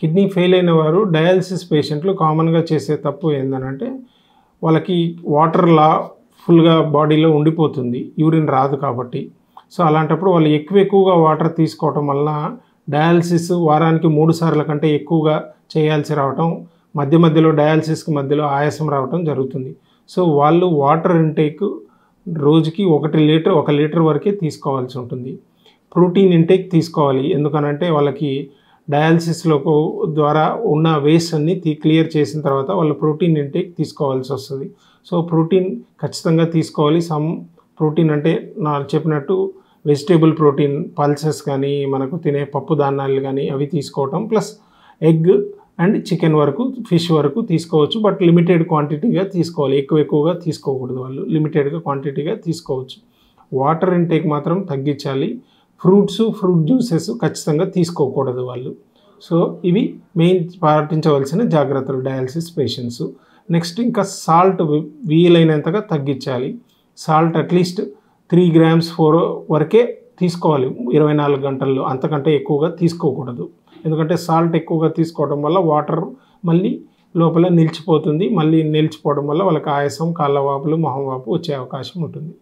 Kidney fail అయిన వారు dialysis పేషెంట్లు కామన్గా చేసే తప్పు ఏంటంటే వాళ్ళకి వాటర్ ఫుల్గా బాడీలో ఉండిపోతుంది, యూరిన్ రాదు కాబట్టి. సో అలాంటప్పుడు వాళ్ళు ఎక్కువగా వాటర్ తీసుకోవటం వలన డయాలసిస్ వారానికి 3 సార్ల కంటే ఎక్కువగా చేయాల్సి రావటం, మధ్యలో డయాలసిస్కి మధ్యలో ఆయాసం రావటం జరుగుతుంది. సో వాళ్ళు వాటర్ ఇంటేక్ రోజుకి 1 లీటర్ వరకే తీసుకోవాల్సి ఉంటుంది. ప్రోటీన్ ఇంటేక్ తీసుకోవాలి, ఎందుకనంటే వాళ్ళకి డయాలసిస్లో ద్వారా ఉన్న వేస్ట్ అన్ని క్లియర్ చేసిన తర్వాత వాళ్ళు ప్రోటీన్ ఇంటేక్ తీసుకోవాల్సి వస్తుంది. సో ప్రోటీన్ ఖచ్చితంగా తీసుకోవాలి. సమ్ ప్రోటీన్ అంటే నాకు చెప్పినట్టు వెజిటేబుల్ ప్రోటీన్, పల్సెస్ కానీ మనకు తినే పప్పు ధాన్యాలు కానీ అవి తీసుకోవటం, ప్లస్ ఎగ్ అండ్ చికెన్ వరకు, ఫిష్ వరకు తీసుకోవచ్చు. బట్ లిమిటెడ్ క్వాంటిటీగా తీసుకోవాలి, ఎక్కువగా తీసుకోకూడదు. వాళ్ళు లిమిటెడ్గా క్వాంటిటీగా తీసుకోవచ్చు. వాటర్ ఇంటేక్ మాత్రం తగ్గించాలి. ఫ్రూట్ జ్యూసెస్ ఖచ్చితంగా తీసుకోకూడదు వాళ్ళు. సో ఇవి మెయిన్ పాటించవలసిన జాగ్రత్తలు డయాలసిస్ పేషెంట్స్. నెక్స్ట్ ఇంకా సాల్ట్ వీలైనంతగా తగ్గించాలి. సాల్ట్ అట్లీస్ట్ 3 grams 4 వరకే తీసుకోవాలి 24 గంటల్లో, అంతకంటే ఎక్కువగా తీసుకోకూడదు. ఎందుకంటే సాల్ట్ ఎక్కువగా తీసుకోవడం వల్ల వాటర్ మళ్ళీ లోపల నిలిచిపోతుంది. మళ్ళీ నిలిచిపోవడం వల్ల వాళ్ళకి ఆయాసం, కాళ్ళ వాపులు, మొహం వాపు వచ్చే అవకాశం ఉంటుంది.